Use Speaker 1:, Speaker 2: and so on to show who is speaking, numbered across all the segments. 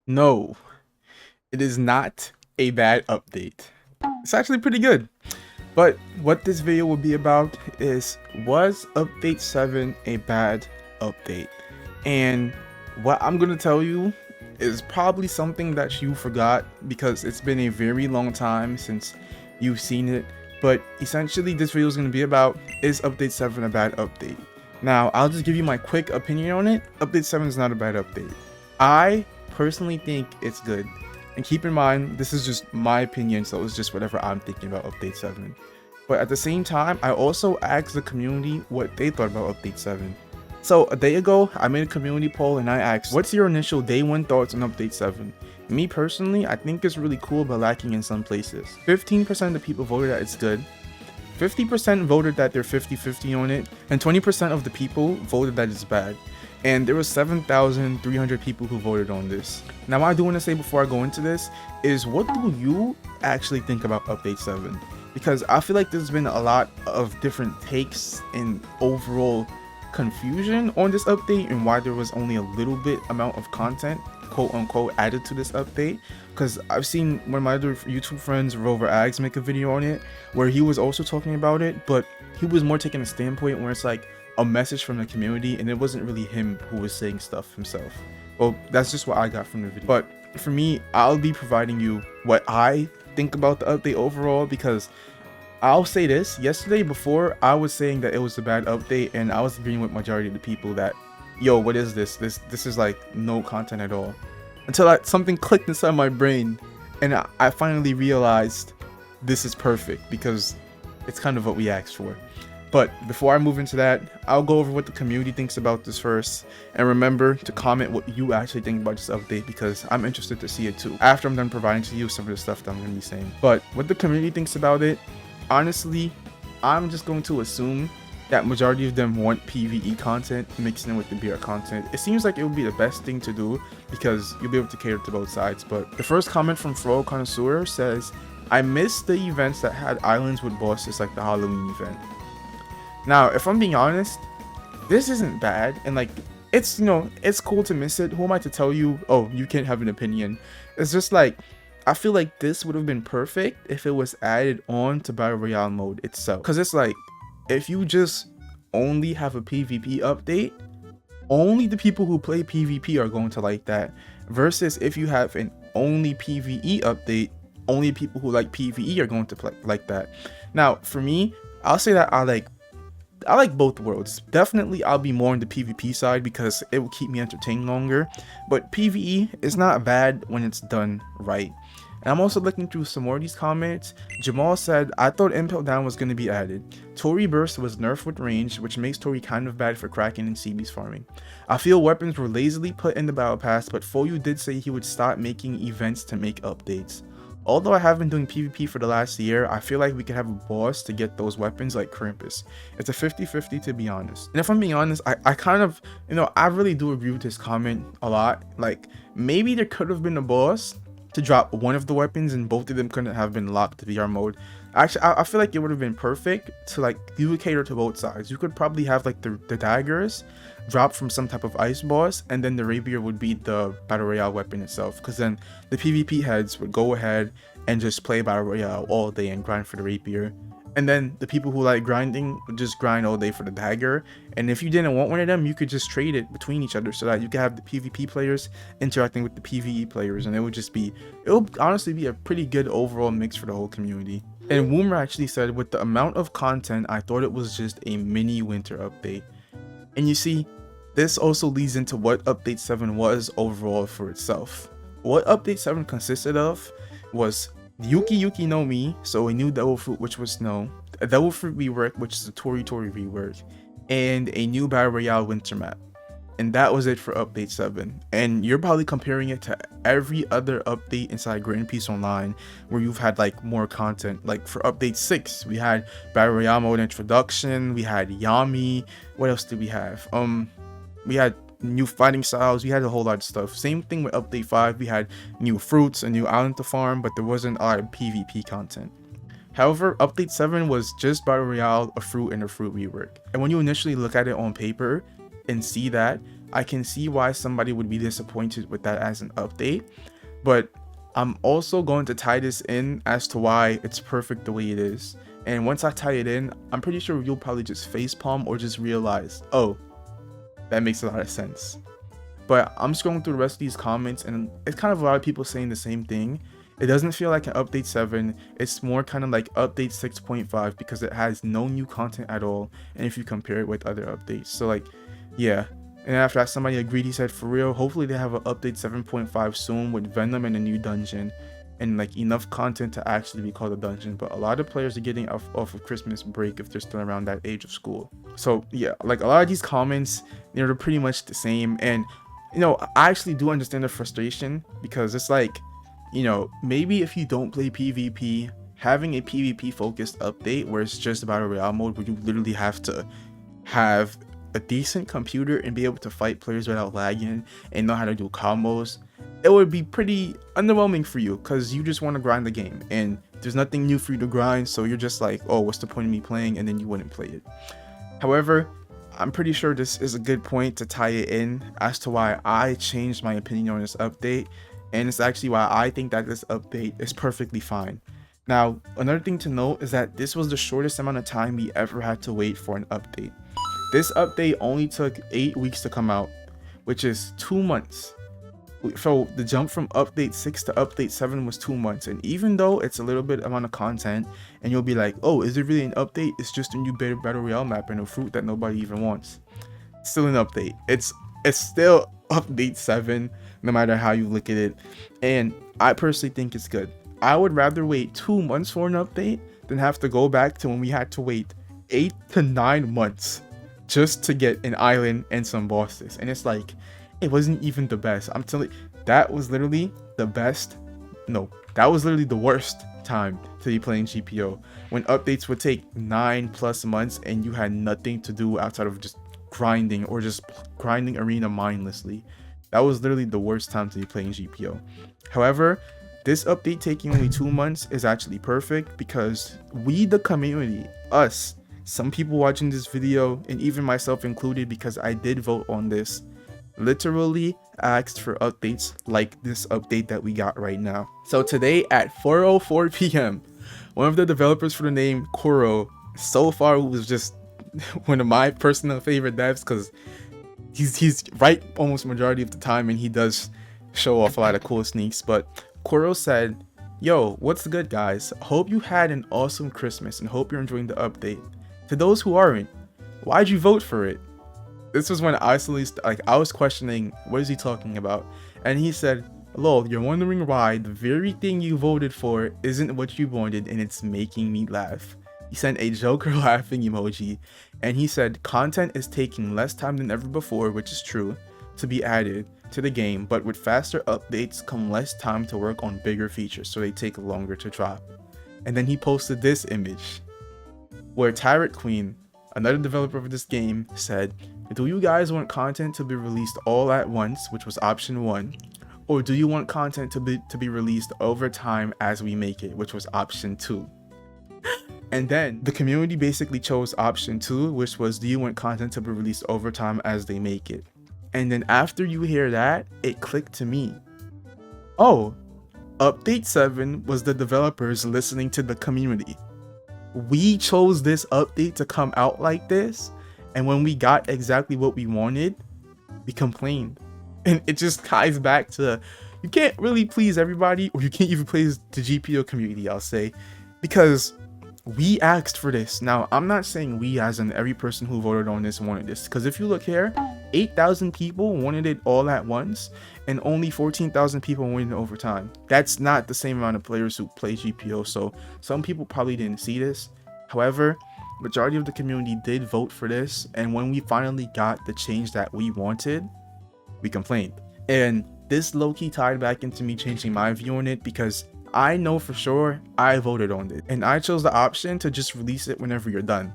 Speaker 1: No, it is not a bad update. It's actually pretty good. But what this video will be about is, was update 7 a bad update? And what I'm going to tell you is probably something that you forgot because it's been a very long time since you've seen it. But essentially this video is going to be about, is update 7 a bad update? Now, I'll just give you my quick opinion on it. Update 7 is not a bad update. I personally think it's good. And keep in mind, this is just my opinion, so it's just whatever I'm thinking about update 7. But at the same time, I also asked the community what they thought about update 7. So a day ago, I made a community poll and I asked, what's your initial day 1 thoughts on update 7? Me personally, I think it's really cool but lacking in some places. 15% of the people voted that it's good. 50% voted that they're 50-50 on it, and 20% of the people voted that it's bad. And there was 7,300 people who voted on this. Now, what I do want to say before I go into this is, what do you actually think about update 7? Because I feel like there's been a lot of different takes and overall confusion on this update and why there was only a little bit amount of content, quote unquote, added to this update. Because I've seen one of my other YouTube friends, ROBUX, make a video on it where he was also talking about it, but he was more taking a standpoint where it's like a message from the community and it wasn't really him who was saying stuff himself. Well, that's just what I got from the video. But for me, I'll be providing you what I think about the update overall, because I'll say this, yesterday before I was saying that it was a bad update and I was agreeing with majority of the people that, yo, what is this? This is like no content at all. Until something clicked inside my brain and I finally realized this is perfect because it's kind of what we asked for. But before I move into that, I'll go over what the community thinks about this first. And remember to comment what you actually think about this update, because I'm interested to see it too, after I'm done providing to you some of the stuff that I'm going to be saying. But what the community thinks about it, honestly, I'm just going to assume that majority of them want PvE content mixed in with the BR content. It seems like it would be the best thing to do because you'll be able to cater to both sides. But the first comment from Fro Connoisseur says, I miss the events that had islands with bosses like the Halloween event. Now, if I'm being honest, this isn't bad, and like, it's, you know, it's cool to miss it. Who am I to tell you, oh, you can't have an opinion? It's just like, I feel like this would have been perfect if it was added on to Battle Royale mode itself. Because it's like, if you just only have a PvP update, only the people who play PvP are going to like that. Versus if you have an only PvE update, only people who like PvE are going to like that. Now, for me, I'll say that I like both worlds. Definitely I'll be more on the PvP side because it will keep me entertained longer, but PvE is not bad when it's done right. And I'm also looking through some more of these comments. Jamal said, I thought Impel Down was going to be added. Tory Burst was nerfed with range, which makes Tory kind of bad for Kraken and CB's farming. I feel weapons were lazily put in the battle pass, but Foyu did say he would stop making events to make updates. Although I have been doing PvP for the last year, I feel like we could have a boss to get those weapons like Krampus. It's a 50-50 to be honest. And if I'm being honest, I kind of, you know, I really do agree with this comment a lot. Like, maybe there could have been a boss to drop one of the weapons and both of them couldn't have been locked to VR mode. Actually, I feel like it would have been perfect to, like, you would cater to both sides. You could probably have like the daggers drop from some type of ice boss, and then the rapier would be the battle royale weapon itself, because then the PvP heads would go ahead and just play battle royale all day and grind for the rapier, and then the people who like grinding would just grind all day for the dagger. And if you didn't want one of them, you could just trade it between each other so that you could have the PvP players interacting with the PvE players, and it would honestly be a pretty good overall mix for the whole community. And Woomer actually said, with the amount of content, I thought it was just a mini winter update. And you see, this also leads into what update 7 was overall for itself. What update 7 consisted of was Yuki Yuki no Mi, so a new devil fruit which was snow, a devil fruit rework which is a Tori Tori rework, and a new battle royale winter map. And that was it for update 7. And you're probably comparing it to every other update inside Grit and Peace Online where you've had like more content. Like for update 6, we had battle royale mode introduction, we had Yami, what else did we have? We had new fighting styles, we had a whole lot of stuff. Same thing with update 5, we had new fruits, a new island to farm, but there wasn't a lot of PvP content. However, update 7 was just battle royale, a fruit, and a fruit rework. And when you initially look at it on paper and see that, I can see why somebody would be disappointed with that as an update, but I'm also going to tie this in as to why it's perfect the way it is. And once I tie it in, I'm pretty sure you'll probably just facepalm or just realize, oh, that makes a lot of sense. But I'm scrolling through the rest of these comments, and it's kind of a lot of people saying the same thing. It doesn't feel like an update 7, it's more kind of like update 6.5 because it has no new content at all, and if you compare it with other updates. So like, yeah. And after that, somebody agreed, he said, for real, hopefully they have an update 7.5 soon with Venom and a new dungeon, and like enough content to actually be called a dungeon. But a lot of players are getting off of Christmas break if they're still around that age of school. So yeah, like a lot of these comments, they're pretty much the same. And you know, I actually do understand the frustration, because it's like, you know, maybe if you don't play PvP, having a PvP focused update where it's just battle royale mode, where you literally have to have a decent computer and be able to fight players without lagging and know how to do combos, it would be pretty underwhelming for you, because you just want to grind the game and there's nothing new for you to grind. So you're just like, oh, what's the point of me playing? And then you wouldn't play it. However, I'm pretty sure this is a good point to tie it in as to why I changed my opinion on this update, and it's actually why I think that this update is perfectly fine. Now, another thing to note is that this was the shortest amount of time we ever had to wait for an update. This update only took 8 weeks to come out, which is 2 months. So the jump from update 6 to update 7 was 2 months, and even though it's a little bit amount of content and you'll be like, oh, is it really an update? It's just a new battle royale map and a fruit that nobody even wants. It's still an update. It's still update 7 no matter how you look at it, and I personally think it's good. I would rather wait 2 months for an update than have to go back to when we had to wait 8 to 9 months just to get an island and some bosses. And it's like, it wasn't even the best. I'm telling you, that was literally the best. No, that was literally the worst time to be playing GPO, when updates would take 9+ months and you had nothing to do outside of just grinding or just grinding arena mindlessly. That was literally the worst time to be playing GPO. However, this update taking only 2 months is actually perfect, because we, the community, us, some people watching this video, and even myself included, because I did vote on this, literally asked for updates like this update that we got right now. So today at 4:04 p.m, one of the developers for the name Kuro, so far was just one of my personal favorite devs, because he's right almost majority of the time and he does show off a lot of cool sneaks. But Kuro said, yo, what's good guys, hope you had an awesome Christmas and hope you're enjoying the update. To those who aren't, why'd you vote for it? This was when I was questioning, what is he talking about? And he said, lol, you're wondering why the very thing you voted for isn't what you wanted, and it's making me laugh. He sent a Joker laughing emoji, and he said content is taking less time than ever before, which is true, to be added to the game, but with faster updates come less time to work on bigger features, so they take longer to drop. And then he posted this image where Tyrant Queen, another developer of this game, said, do you guys want content to be released all at once, which was option 1, or do you want content to be released over time as we make it, which was option 2? And then the community basically chose option 2, which was, do you want content to be released over time as they make it? And then after you hear that, it clicked to me. Oh, update 7 was the developers listening to the community. We chose this update to come out like this, and when we got exactly what we wanted, we complained. And it just ties back to, you can't really please everybody, or you can't even please the GPO community, I'll say, because we asked for this. Now, I'm not saying we as in every person who voted on this wanted this, because if you look here, 8,000 people wanted it all at once, and only 14,000 people wanted it over time. That's not the same amount of players who play GPO, so some people probably didn't see this. However, majority of the community did vote for this, and when we finally got the change that we wanted, we complained. And this low-key tied back into me changing my view on it, because I know for sure I voted on it, and I chose the option to just release it whenever you're done.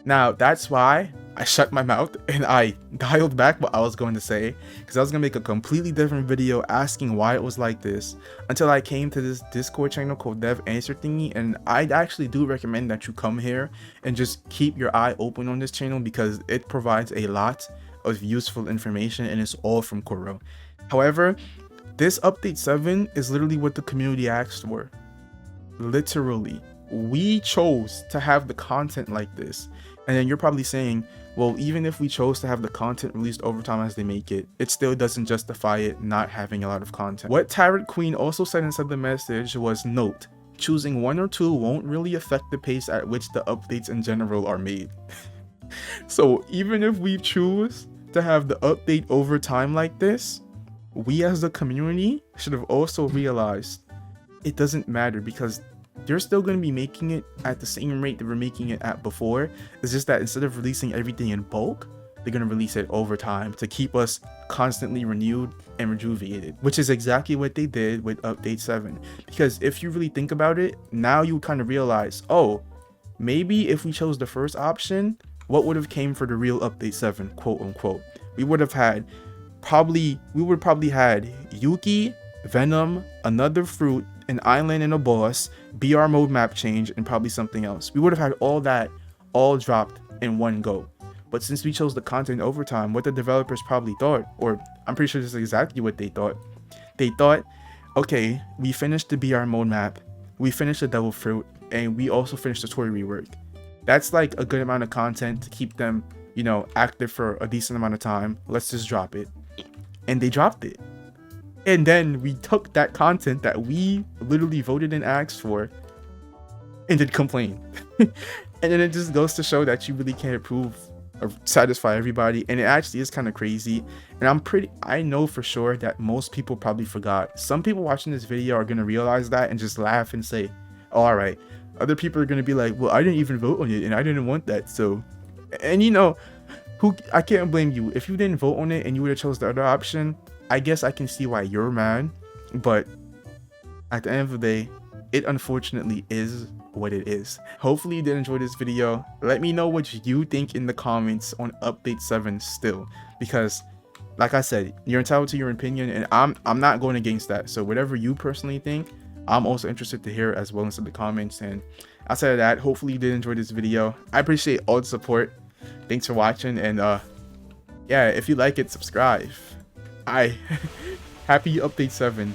Speaker 1: Now, that's why I shut my mouth and I dialed back what I was going to say, because I was going to make a completely different video asking why it was like this, until I came to this Discord channel called Dev Answer Thingy. And I actually do recommend that you come here and just keep your eye open on this channel, because it provides a lot of useful information, and it's all from Koro. However, this update 7 is literally what the community asked for. Literally, we chose to have the content like this. And then you're probably saying, well, even if we chose to have the content released over time as they make it, it still doesn't justify it not having a lot of content. What Tyrant Queen also said inside the message was, note, choosing one or two won't really affect the pace at which the updates in general are made. So even if we choose to have the update over time like this, we as the community should have also realized it doesn't matter, because they're still going to be making it at the same rate they were making it at before. It's just that instead of releasing everything in bulk, they're going to release it over time to keep us constantly renewed and rejuvenated, which is exactly what they did with update 7. Because if you really think about it, now you kind of realize, oh, maybe if we chose the first option, what would have came for the real update 7, quote unquote? We would have had probably had Yuki, Venom, another fruit, an island and a boss, BR mode map change, and probably something else. We would have had all that all dropped in one go. But since we chose the content over time, what the developers probably thought, or I'm pretty sure this is exactly what they thought. They thought, okay, we finished the BR mode map, we finished the devil fruit, and we also finished the story rework. That's like a good amount of content to keep them, you know, active for a decent amount of time. Let's just drop it. And they dropped it. And then we took that content that we literally voted and asked for and did complain. And then it just goes to show that you really can't approve or satisfy everybody. And it actually is kind of crazy. And I know for sure that most people probably forgot. Some people watching this video are going to realize that and just laugh and say, oh, all right. Other people are going to be like, well, I didn't even vote on it and I didn't want that. So, and you know, I can't blame you. If you didn't vote on it and you would have chose the other option, I guess I can see why you're mad, but at the end of the day, it unfortunately is what it is. Hopefully you did enjoy this video. Let me know what you think in the comments on update 7 still, because like I said, you're entitled to your opinion and I'm not going against that. So whatever you personally think, I'm also interested to hear as well inside the comments. And outside of that, hopefully you did enjoy this video. I appreciate all the support. Thanks for watching, and yeah, if you like it, subscribe. Happy update 7.